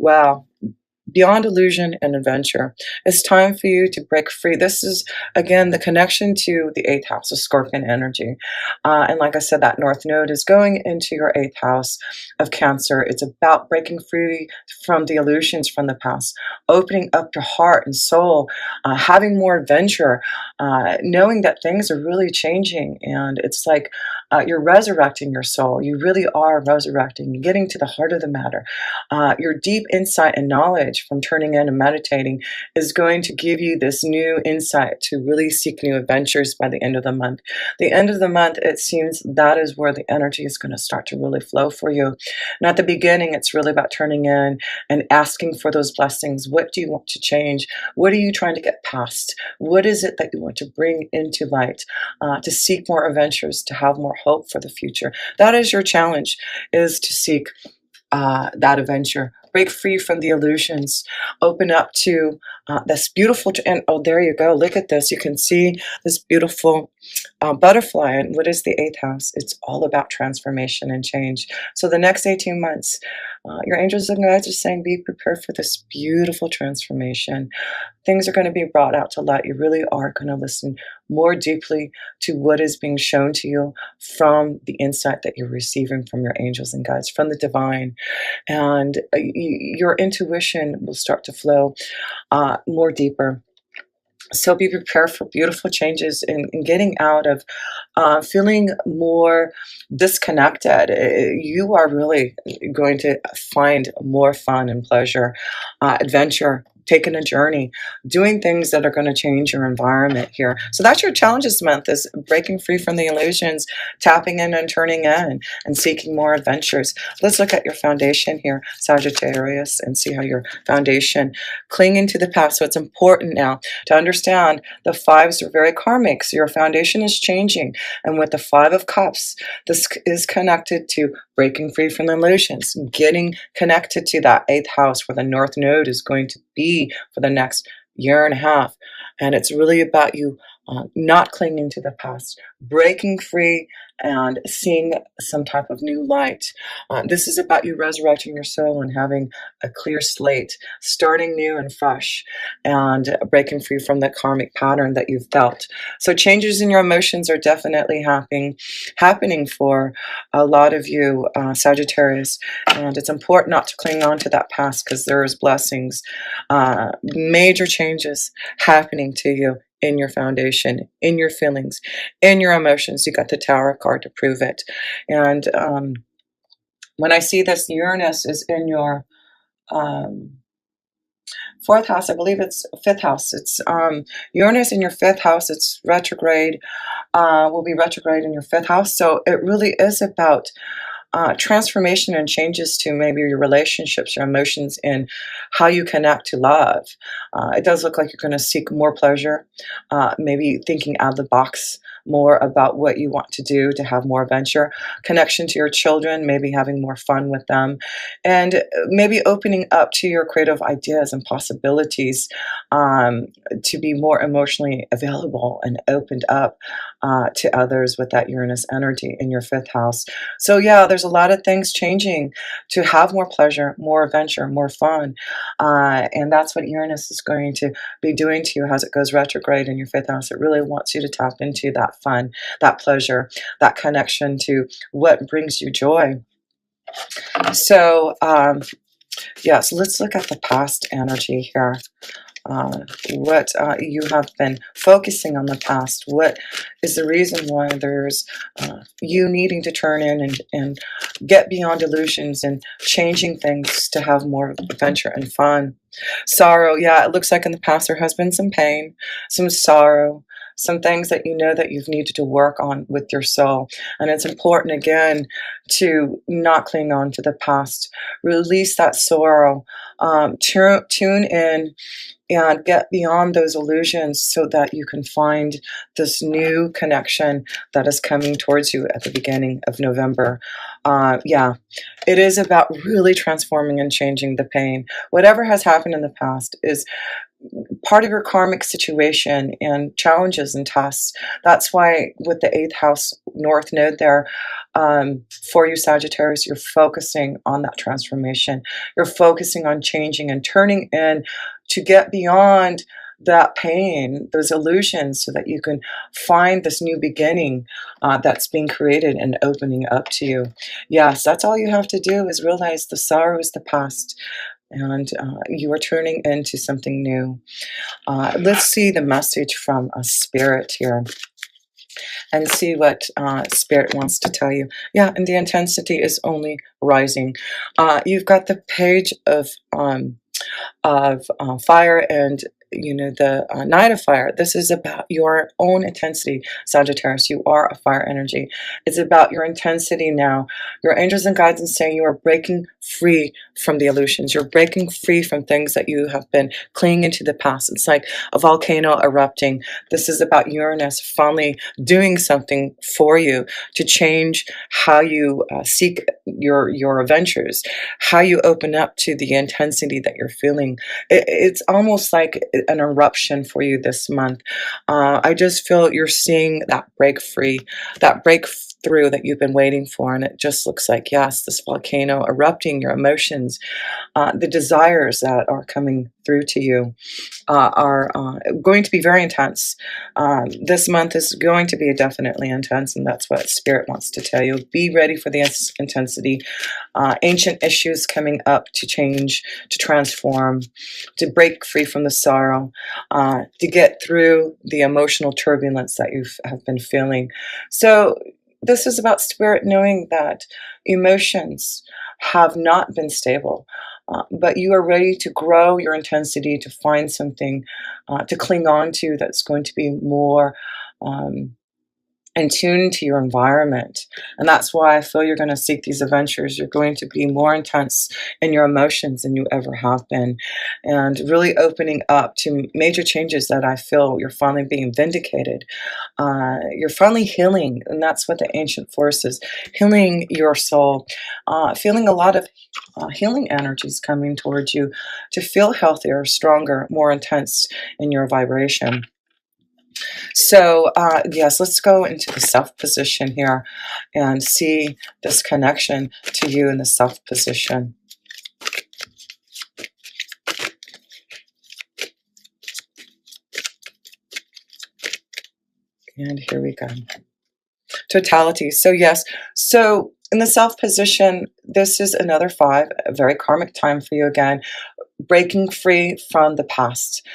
Wow. Beyond illusion and adventure. It's time for you to break free. This is, again, the connection to the eighth house of Scorpion energy. And like I said, that North Node is going into your eighth house of Cancer. It's about breaking free from the illusions from the past, opening up your heart and soul, having more adventure, knowing that things are really changing. And it's like you're resurrecting your soul. You really are resurrecting, getting to the heart of the matter. Your deep insight and knowledge from turning in and meditating is going to give you this new insight to really seek new adventures by the end of the month. The end of the month, it seems that is where the energy is going to start to really flow for you. And at the beginning, it's really about turning in and asking for those blessings. What do you want to change? What are you trying to get past? What is it that you want to bring into light, to seek more adventures, to have more hope for the future? That is your challenge, is to seek that adventure. Break free from the illusions. Open up to this beautiful, and oh, there you go. Look at this. You can see this beautiful butterfly. And what is the eighth house? It's all about transformation and change. So the next 18 months, your angels and guides are saying, be prepared for this beautiful transformation. Things are going to be brought out to light. You really are going to listen more deeply to what is being shown to you from the insight that you're receiving from your angels and guides, from the divine. And your intuition will start to flow more deeper. So be prepared for beautiful changes in getting out of feeling more disconnected. You are really going to find more fun and pleasure, adventure, taking a journey, doing things that are going to change your environment here. So that's your challenge this month, is breaking free from the illusions, tapping in and turning in, and seeking more adventures. Let's look at your foundation here, Sagittarius, and see how your foundation, clinging to the past. So it's important now to understand the fives are very karmic. So your foundation is changing. And with the Five of Cups, this is connected to breaking free from the illusions, getting connected to that eighth house where the North Node is going to be for the next year and a half. And it's really about you not clinging to the past, breaking free and seeing some type of new light. This is about you resurrecting your soul and having a clear slate, starting new and fresh, and breaking free from the karmic pattern that you've felt. So changes in your emotions are definitely happening for a lot of you, Sagittarius. And it's important not to cling on to that past, because there's blessings, major changes happening to you in your foundation, in your feelings, in your emotions. You got the Tower card to prove it. And when I see this, Uranus is in your fourth house. I believe it's fifth house. It's Uranus in your fifth house. It's retrograde, will be retrograde in your fifth house. So it really is about transformation and changes to maybe your relationships, your emotions, and how you connect to love. It does look like you're going to seek more pleasure, maybe thinking out of the box more about what you want to do to have more adventure, connection to your children, maybe having more fun with them, and maybe opening up to your creative ideas and possibilities, to be more emotionally available and opened up to others with that Uranus energy in your fifth house. So yeah, there's a lot of things changing to have more pleasure, more adventure, more fun. And that's what Uranus is going to be doing to you as it goes retrograde in your fifth house. It really wants you to tap into that fun, that pleasure, that connection to what brings you joy. So yeah, so let's look at the past energy here. What you have been focusing on the past. What is the reason why there's you needing to turn in and get beyond illusions and changing things to have more adventure and fun? Sorrow, yeah, it looks like in the past there has been some pain, some sorrow, some things that you know that you've needed to work on with your soul. And it's important, again, to not cling on to the past. Release that sorrow. Tune in and get beyond those illusions so that you can find this new connection that is coming towards you at the beginning of November. Yeah, it is about really transforming and changing the pain. Whatever has happened in the past is part of your karmic situation and challenges and tasks. That's why with the eighth house North Node there, for you, Sagittarius. You're focusing on that transformation. You're focusing on changing and turning in to get beyond that pain, those illusions, so that you can find this new beginning that's being created and opening up to you. Yes, that's all you have to do, is realize the sorrow is the past, and you are turning into something new. Let's see the message from a spirit here and see what spirit wants to tell you. Yeah, and the intensity is only rising. You've got the page of fire, and the Knight of Fire. This is about your own intensity, Sagittarius. You are a fire energy. It's about your intensity now. Your angels and guides are saying you are breaking free from the illusions. You're breaking free from things that you have been clinging into the past. It's like a volcano erupting. This is about Uranus finally doing something for you to change how you seek your adventures, how you open up to the intensity that you're feeling. It's almost like an eruption for you this month. I just feel you're seeing that break free, that breakthrough that you've been waiting for. And it just looks like, yes, this volcano erupting, your emotions, the desires that are coming through to you are going to be very intense. This month is going to be definitely intense, and that's what Spirit wants to tell you. Be ready for the intensity. Ancient issues coming up to change, to transform, to break free from the sorrow, to get through the emotional turbulence that you have been feeling. So this is about Spirit knowing that emotions have not been stable. But you are ready to grow your intensity, to find something to cling on to that's going to be more in tune to your environment. And that's why I feel you're going to seek these adventures. You're going to be more intense in your emotions than you ever have been, and really opening up to major changes that I feel you're finally being vindicated. You're finally healing, and that's what the ancient force is, healing your soul, feeling a lot of healing energies coming towards you to feel healthier, stronger, more intense in your vibration. So, yes, let's go into the self position here and see this connection to you in the self position. And here we go. Totality. So, yes. So, in the self position, this is another 5, a very karmic time for you again, breaking free from the past.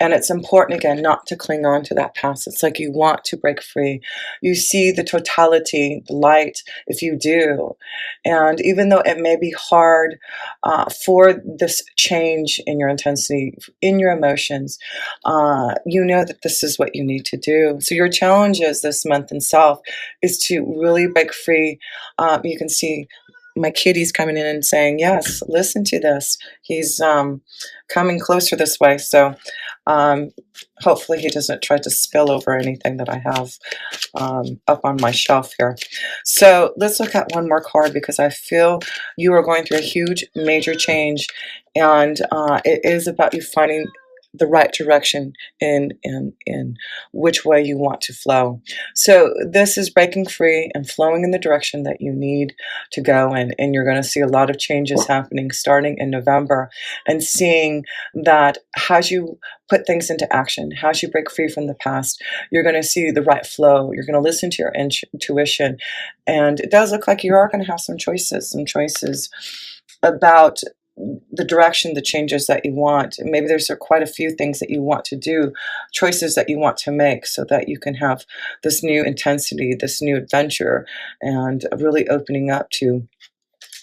And it's important, again, not to cling on to that past. It's like you want to break free. You see the totality, the light, if you do. And even though it may be hard for this change in your intensity, in your emotions, you know that this is what you need to do. So your challenges this month in self is to really break free. You can see my kitty's coming in and saying, yes, listen to this. He's coming closer this way. So hopefully he doesn't try to spill over anything that I have up on my shelf here. So let's look at one more card, because I feel you are going through a huge major change, and it is about you finding the right direction in which way you want to flow. So this is breaking free and flowing in the direction that you need to go in, and you're going to see a lot of changes happening starting in November, and seeing that as you put things into action, as you break free from the past, you're going to see the right flow. You're going to listen to your intuition, and it does look like you are going to have some choices about the direction, the changes that you want. Maybe there's quite a few things that you want to do, choices that you want to make, so that you can have this new intensity, this new adventure, and really opening up to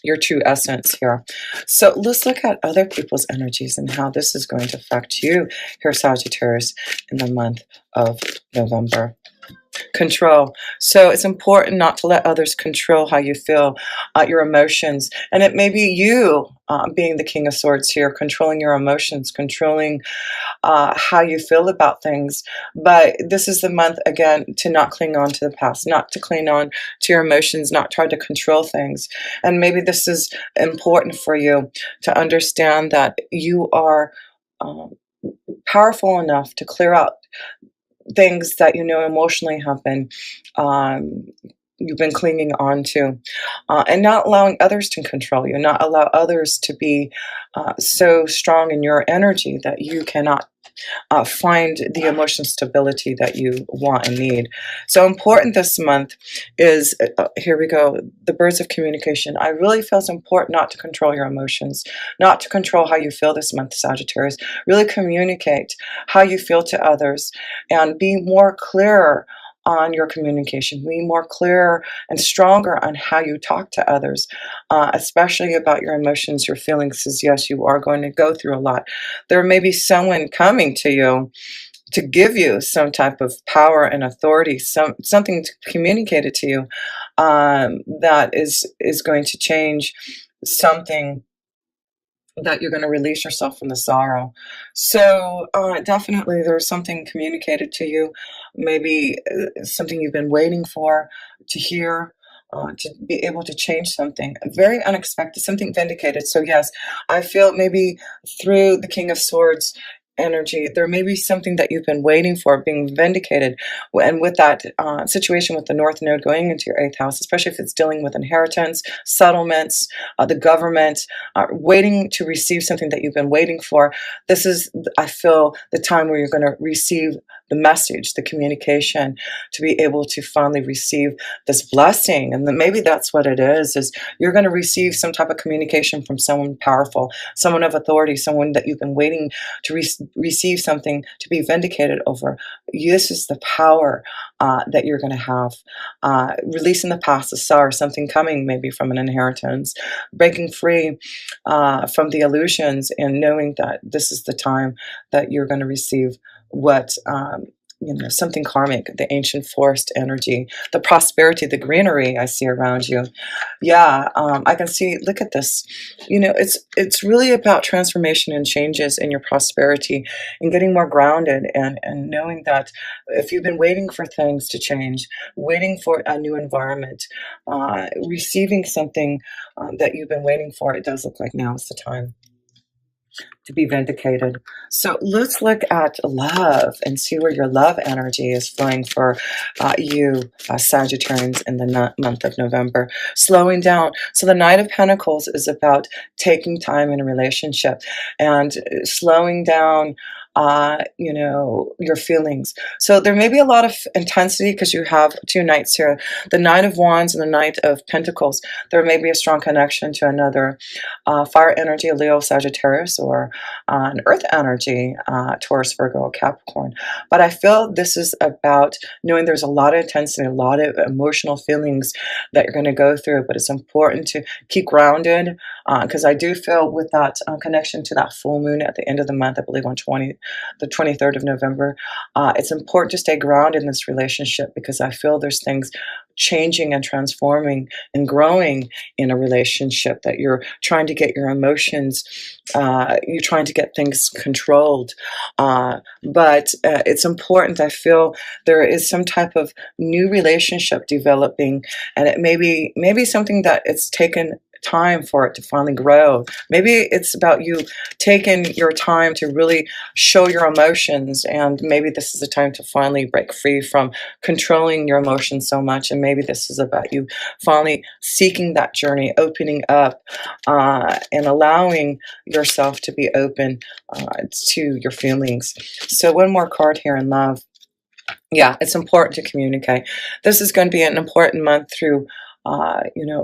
your true essence here. So let's look at other people's energies and how this is going to affect you here, Sagittarius, in the month of November. Control. So it's important not to let others control how you feel, your emotions. And it may be you being the King of Swords here, controlling your emotions, controlling how you feel about things. But this is the month, again, to not cling on to the past, not to cling on to your emotions, not try to control things. And maybe this is important for you to understand that you are powerful enough to clear out things that you know emotionally have been you've been clinging on to, and not allowing others to control you, not allow others to be so strong in your energy that you cannot find the emotional stability that you want and need. So important this month is, here we go, the birds of communication. I really feel it's important not to control your emotions, not to control how you feel this month, Sagittarius. Really communicate how you feel to others and be more clearer on your communication, be more clear and stronger on how you talk to others, especially about your emotions, your feelings, because yes, you are going to go through a lot. There may be someone coming to you to give you some type of power and authority, something communicated to you that is going to change something, that you're going to release yourself from the sorrow. So definitely there's something communicated to you, maybe something you've been waiting for to hear, to be able to change something very unexpected, something vindicated. So yes, I feel maybe through the King of Swords energy, there may be something that you've been waiting for being vindicated. And with that situation with the North Node going into your 8th house, especially if it's dealing with inheritance, settlements, the government, waiting to receive something that you've been waiting for, this is, I feel, the time where you're going to receive the message, the communication, to be able to finally receive this blessing. And then maybe that's what it is you're going to receive some type of communication from someone powerful, someone of authority, someone that you've been waiting to receive something to be vindicated over. This is the power that you're going to have. Releasing the past, the sorrow, something coming maybe from an inheritance, breaking free from the illusions, and knowing that this is the time that you're going to receive what something karmic, the ancient forest energy, the prosperity, the greenery I see around you. Yeah, I can see, look at this. It's really about transformation and changes in your prosperity and getting more grounded, and knowing that if you've been waiting for things to change, waiting for a new environment, receiving something that you've been waiting for, it does look like now is the time to be vindicated. So let's look at love and see where your love energy is flowing for you, Sagittarians, in the month of November. Slowing down. So the Knight of Pentacles is about taking time in a relationship and slowing down your feelings. So there may be a lot of intensity because you have two knights here, the Knight of Wands and the Knight of Pentacles. There may be a strong connection to another fire energy, a Leo, Sagittarius, or an earth energy, Taurus, Virgo, Capricorn. But I feel this is about knowing there's a lot of intensity, a lot of emotional feelings that you're going to go through, but it's important to keep grounded, because I do feel with that connection to that full moon at the end of the month, I believe on the 23rd of November, it's important to stay grounded in this relationship, because I feel there's things changing and transforming and growing in a relationship, that you're trying to get your emotions, you're trying to get things controlled, but it's important. I feel there is some type of new relationship developing, and it may be something that it's taken time for it to finally grow. Maybe it's about you taking your time to really show your emotions, and maybe this is the time to finally break free from controlling your emotions so much, and maybe this is about you finally seeking that journey, opening up, and allowing yourself to be open to your feelings. So one more card here in love. Yeah, it's important to communicate. This is going to be an important month through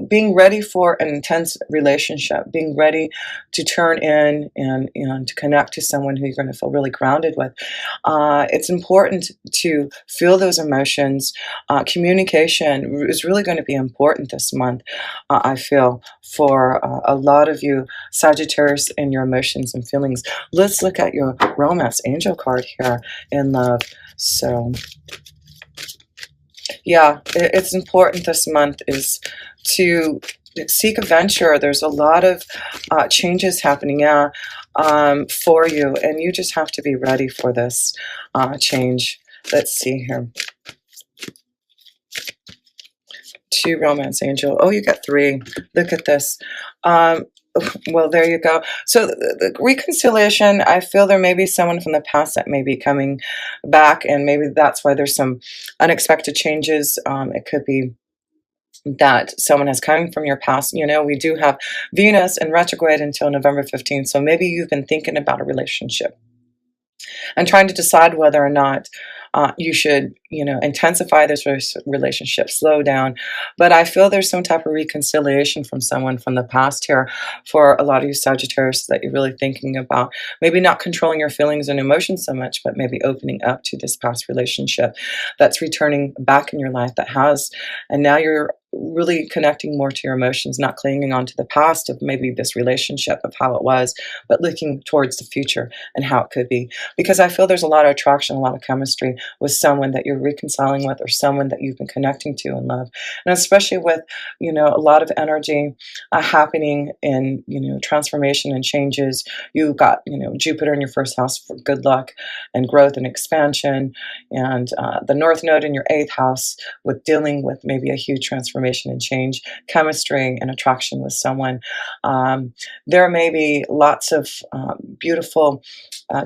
being ready for an intense relationship, being ready to turn in and to connect to someone who you're going to feel really grounded with. It's important to feel those emotions. Communication is really going to be important this month, I feel, for a lot of you, Sagittarius, and your emotions and feelings. Let's look at your romance angel card here in love. So yeah, it's important this month is to seek adventure. There's a lot of changes happening for you, and you just have to be ready for this change. Let's see here. 2 romance angel. Oh, you got 3. Look at this. Well, there you go. So the reconciliation, I feel there may be someone from the past that may be coming back, and maybe that's why there's some unexpected changes. It could be that someone has come from your past. You know, we do have Venus in retrograde until November 15th. So maybe you've been thinking about a relationship and trying to decide whether or not you should, you know, intensify this relationship, slow down. But I feel there's some type of reconciliation from someone from the past here for a lot of you Sagittarius that you're really thinking about. Maybe not controlling your feelings and emotions so much, but maybe opening up to this past relationship that's returning back in your life that has, and now you're really connecting more to your emotions, not clinging on to the past of maybe this relationship of how it was, but looking towards the future and how it could be. Because I feel there's a lot of attraction, a lot of chemistry with someone that you're reconciling with, or someone that you've been connecting to in love. And especially with, you know, a lot of energy happening in, you know, transformation and changes. You got, you know, Jupiter in your first house for good luck and growth and expansion, and the North Node in your eighth house with dealing with maybe a huge transformation and change, chemistry and attraction with someone. There may be lots of beautiful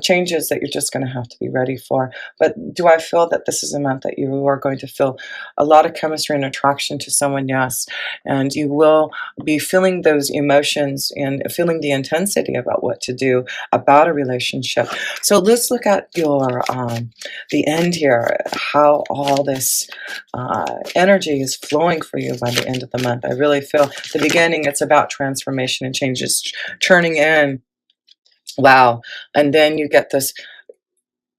changes that you're just going to have to be ready for. But do I feel that this is a month that you are going to feel a lot of chemistry and attraction to someone? Yes. And you will be feeling those emotions and feeling the intensity about what to do about a relationship. So let's look at your the end here, how all this energy is flowing for you by the end of the month. I really feel the beginning, it's about transformation and changes, churning in. Wow. And then you get this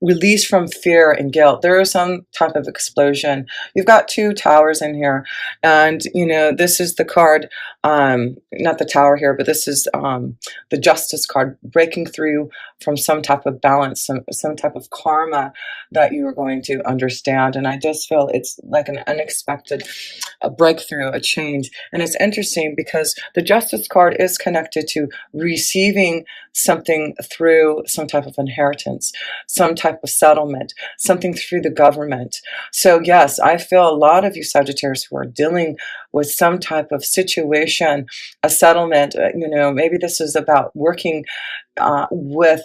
release from fear and guilt. There is some type of explosion. You've got two towers in here, and you know this is the card, not the tower here, but this is the justice card, breaking through from some type of balance, some type of karma that you are going to understand. And I just feel it's like an unexpected a breakthrough, a change. And it's interesting because the justice card is connected to receiving something through some type of inheritance, some type of settlement, something through the government. So yes, I feel a lot of you Sagittarius who are dealing with some type of situation, a settlement, you know, maybe this is about working with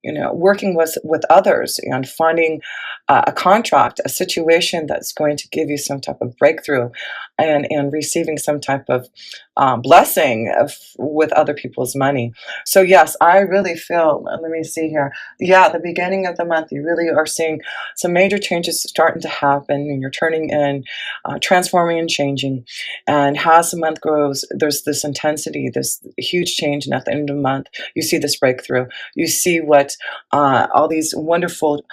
you know, working with others and finding a contract, a situation that's going to give you some type of breakthrough, and receiving some type of blessing with other people's money. So yes, I really feel, let me see here. Yeah, the beginning of the month, you really are seeing some major changes starting to happen, and you're turning in, transforming and changing. And as the month grows, there's this intensity, this huge change. And at the end of the month, you see this breakthrough. You see what all these wonderful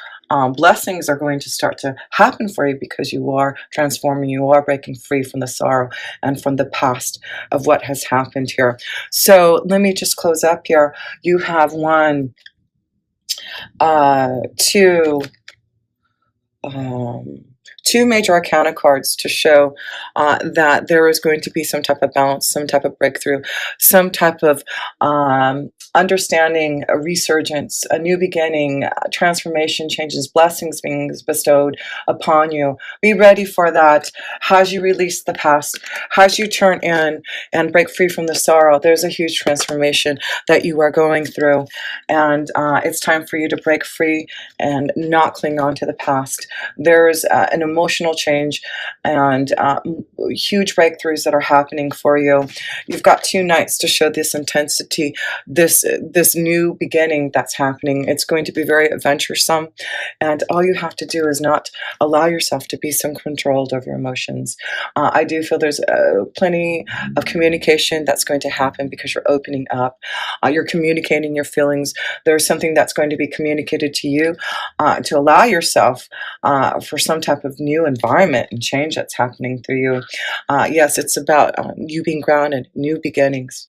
blessings are going to start to happen for you because you are transforming, you are breaking free from the sorrow and from the past of what has happened here. So let me just close up here. You have one, two, um, two major arcana cards to show that there is going to be some type of balance, some type of breakthrough, some type of understanding, a resurgence, a new beginning, transformation, changes, blessings being bestowed upon you. Be ready for that. As you release the past, as you turn in and break free from the sorrow, there's a huge transformation that you are going through. And it's time for you to break free and not cling on to the past. There's an emotional change and huge breakthroughs that are happening for you. You've got two nights to show this intensity, this new beginning that's happening. It's going to be very adventuresome, and all you have to do is not allow yourself to be so controlled over your emotions. I do feel there's plenty of communication that's going to happen because you're opening up. You're communicating your feelings. There's something that's going to be communicated to you to allow yourself for some type of new environment and change that's happening through you. Yes, it's about you being grounded, new beginnings.